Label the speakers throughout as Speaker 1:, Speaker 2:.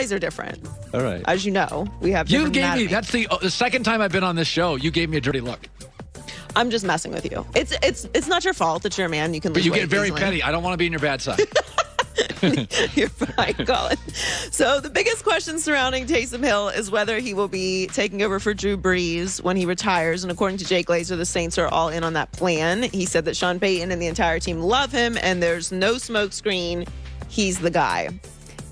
Speaker 1: eyes are different.
Speaker 2: All right.
Speaker 1: As you know, we have different anatomy.
Speaker 2: That's the second time I've been on this show, you gave me a dirty look.
Speaker 1: I'm just messing with you. It's not your fault. It's your man. You can lose
Speaker 2: But you
Speaker 1: weight
Speaker 2: get very
Speaker 1: easily.
Speaker 2: petty. I don't want to be in your bad side.
Speaker 1: You're fine, Colin. So the biggest question surrounding Taysom Hill is whether he will be taking over for Drew Brees when he retires. And according to Jake Glazer, the Saints are all in on that plan. He said that Sean Payton and the entire team love him, and there's no smoke screen. He's the guy.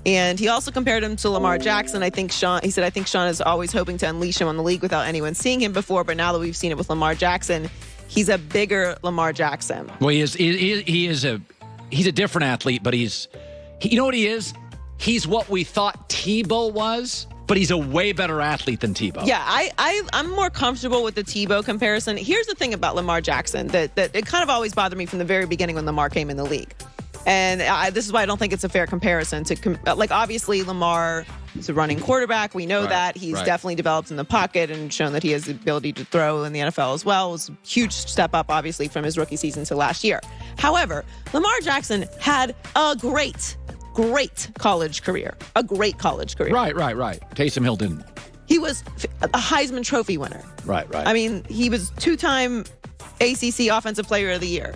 Speaker 1: And he also compared him to Lamar Jackson. He said, I think Sean is always hoping to unleash him on the league without anyone seeing him before. But now that we've seen it with Lamar Jackson, he's a bigger Lamar Jackson.
Speaker 2: Well, he's a different athlete, but you know what he is? He's what we thought Tebow was, but he's a way better athlete than Tebow.
Speaker 1: Yeah, I'm more comfortable with the Tebow comparison. Here's the thing about Lamar Jackson that it kind of always bothered me from the very beginning when Lamar came in the league. And this is why I don't think it's a fair comparison obviously Lamar is a running quarterback. We know that. He's definitely developed in the pocket and shown that he has the ability to throw in the NFL as well. It was a huge step up, obviously, from his rookie season to last year. However, Lamar Jackson had a great college career. A great college career.
Speaker 2: Right. Taysom Hill didn't.
Speaker 1: He was a Heisman Trophy winner.
Speaker 2: Right.
Speaker 1: I mean, he was 2-time ACC Offensive Player of the Year.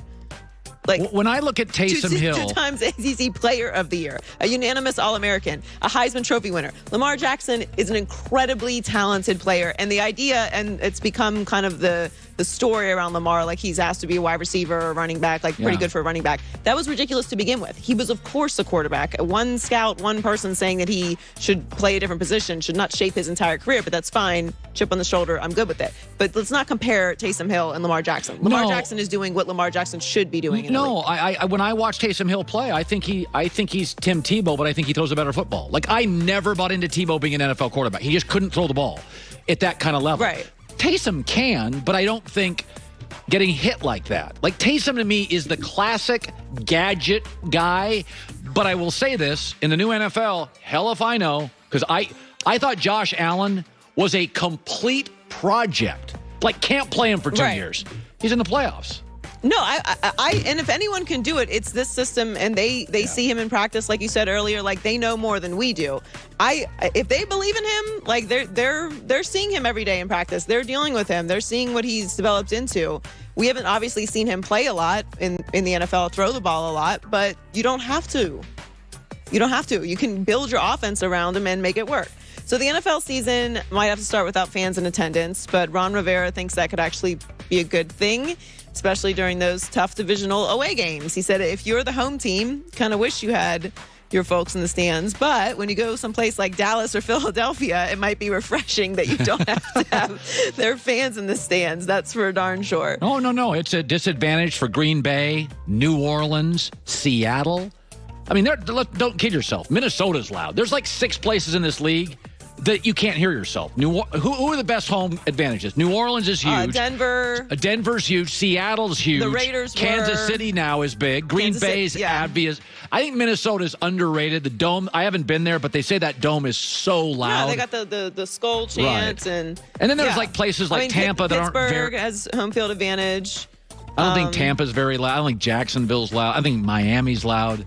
Speaker 1: Like,
Speaker 2: when I look at Taysom Hill,
Speaker 1: 2 times ACC Player of the Year, a unanimous All-American, a Heisman Trophy winner. Lamar Jackson is an incredibly talented player, and the idea, and it's become kind of the story around Lamar, like he's asked to be a wide receiver or running back, like pretty good for a running back. That was ridiculous to begin with. He was, of course, a quarterback. One scout, one person saying that he should play a different position, should not shape his entire career, but that's fine. Chip on the shoulder, I'm good with it. But let's not compare Taysom Hill and Lamar Jackson. Lamar Jackson is doing what Lamar Jackson should be doing.
Speaker 2: When I watch Taysom Hill play, I think he's Tim Tebow, but I think he throws a better football. Like, I never bought into Tebow being an NFL quarterback. He just couldn't throw the ball at that kind of level.
Speaker 1: Right.
Speaker 2: Taysom can, but I don't think getting hit like that. Like, Taysom to me is the classic gadget guy. But I will say this, in the new NFL, hell if I know, because I thought Josh Allen was a complete project. Like, can't play him for 2 years. He's in the playoffs.
Speaker 1: No, and if anyone can do it, it's this system, and they see him in practice, like you said earlier, like they know more than we do. If they believe in him, like they're seeing him every day in practice. They're dealing with him. They're seeing what he's developed into. We haven't obviously seen him play a lot in the NFL, throw the ball a lot, but you don't have to. You can build your offense around him and make it work. So the NFL season might have to start without fans in attendance, but Ron Rivera thinks that could actually be a good thing, especially during those tough divisional away games. He said if you're the home team, kind of wish you had your folks in the stands. But when you go someplace like Dallas or Philadelphia, it might be refreshing that you don't have to have their fans in the stands. That's for darn sure.
Speaker 2: Oh, no. It's a disadvantage for Green Bay, New Orleans, Seattle. I mean, don't kid yourself. Minnesota's loud. There's like 6 places in this league that you can't hear yourself. Who are the best home advantages? New Orleans is huge. Denver's huge. Seattle's huge.
Speaker 1: The Raiders
Speaker 2: Kansas City now is big. Green Bay's Abbey is. I think Minnesota's underrated. The Dome, I haven't been there, but they say that Dome is so loud.
Speaker 1: Yeah, they got the skull chants.
Speaker 2: And then there's like places like Tampa that aren't very.
Speaker 1: Pittsburgh has home field advantage.
Speaker 2: I don't think Tampa's very loud. I don't think Jacksonville's loud. I think Miami's loud.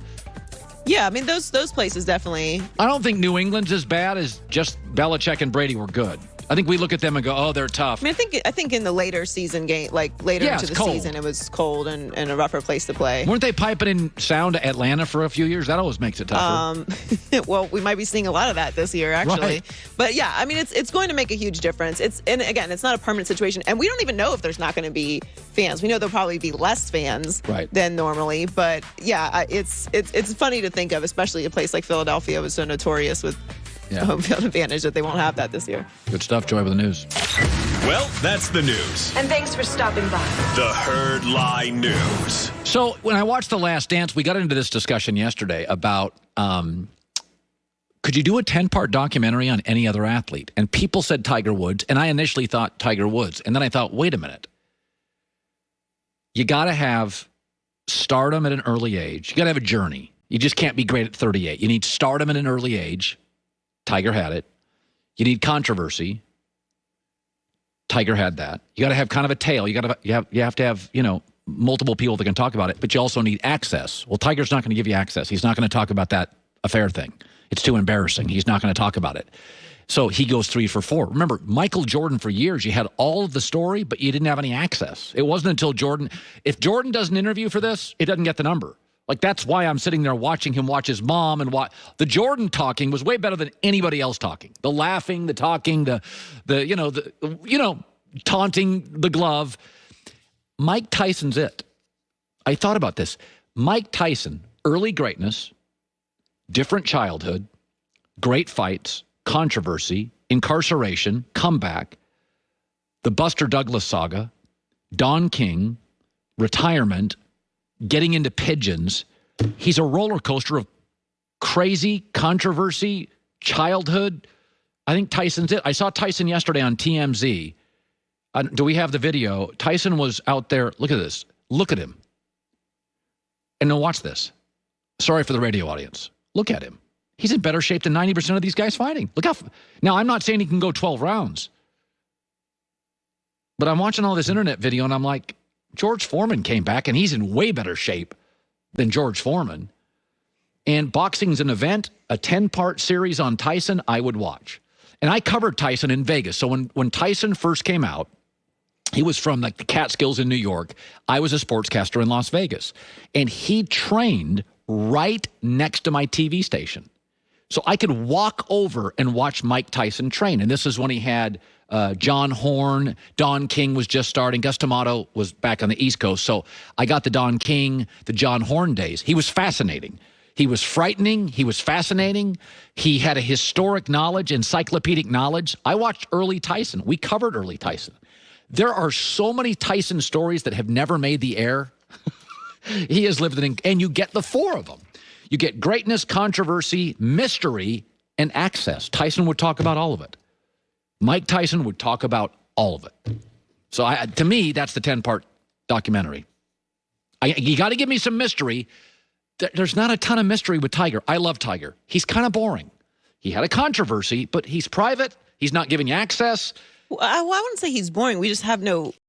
Speaker 1: Yeah, I mean, those places definitely.
Speaker 2: I don't think New England's as bad as just Belichick and Brady were good. I think we look at them and go, oh, they're tough.
Speaker 1: I mean, I think in the later season game, like later into the season, it was cold and a rougher place to play.
Speaker 2: Weren't they piping in sound to Atlanta for a few years? That always makes it tougher.
Speaker 1: Well, we might be seeing a lot of that this year, actually.
Speaker 2: Right.
Speaker 1: But yeah, I mean, it's going to make a huge difference. And again, it's not a permanent situation, and we don't even know if there's not going to be fans. We know there'll probably be less fans than normally. But yeah, it's funny to think of, especially a place like Philadelphia was so notorious with home field advantage, that they won't have that this year.
Speaker 2: Good stuff, Joy, with the news.
Speaker 3: Well, that's the news.
Speaker 4: And thanks for stopping by.
Speaker 3: The Herd Lie News.
Speaker 2: So when I watched The Last Dance, we got into this discussion yesterday about could you do a 10-part documentary on any other athlete? And people said Tiger Woods, and I initially thought Tiger Woods. And then I thought, wait a minute. You got to have stardom at an early age. You got to have a journey. You just can't be great at 38. You need stardom at an early age. Tiger had it. You need controversy. Tiger had that. You got to have kind of a tail. You have to have, multiple people that can talk about it, but you also need access. Well, Tiger's not going to give you access. He's not going to talk about that affair thing. It's too embarrassing. He's not going to talk about it. So he goes 3 for 4. Remember, Michael Jordan, for years, you had all of the story, but you didn't have any access. It wasn't until Jordan, if Jordan does an interview for this, it doesn't get the number. Like, that's why I'm sitting there watching him watch his mom and watch. The Jordan talking was way better than anybody else talking. The laughing, the talking, the taunting the glove. Mike Tyson's it. I thought about this. Mike Tyson, early greatness, different childhood, great fights, controversy, incarceration, comeback, the Buster Douglas saga, Don King, retirement, getting into pigeons. He's a roller coaster of crazy controversy, childhood. I think Tyson's it. I saw Tyson yesterday on TMZ. Do we have the video? Tyson was out there. Look at this. Look at him. And now watch this. Sorry for the radio audience. Look at him. He's in better shape than 90% of these guys fighting. Look how. Now, I'm not saying he can go 12 rounds. But I'm watching all this internet video, and I'm like, George Foreman came back, and he's in way better shape than George Foreman. And boxing's an event, a 10-part series on Tyson, I would watch. And I covered Tyson in Vegas. So when Tyson first came out, he was from like the Catskills in New York. I was a sportscaster in Las Vegas. And he trained right next to my TV station. So I could walk over and watch Mike Tyson train. And this is when he had John Horn. Don King was just starting. Gus D'Amato was back on the East Coast. So I got the Don King, the John Horn days. He was fascinating. He was frightening. He was fascinating. He had a historic knowledge, encyclopedic knowledge. I watched early Tyson. We covered early Tyson. There are so many Tyson stories that have never made the air. He has lived in, and you get the 4 of them. You get greatness, controversy, mystery, and access. Tyson would talk about all of it. Mike Tyson would talk about all of it. So to me, that's the 10-part documentary. You got to give me some mystery. There's not a ton of mystery with Tiger. I love Tiger. He's kind of boring. He had a controversy, but he's private. He's not giving you access.
Speaker 1: Well, I wouldn't say he's boring. We just have no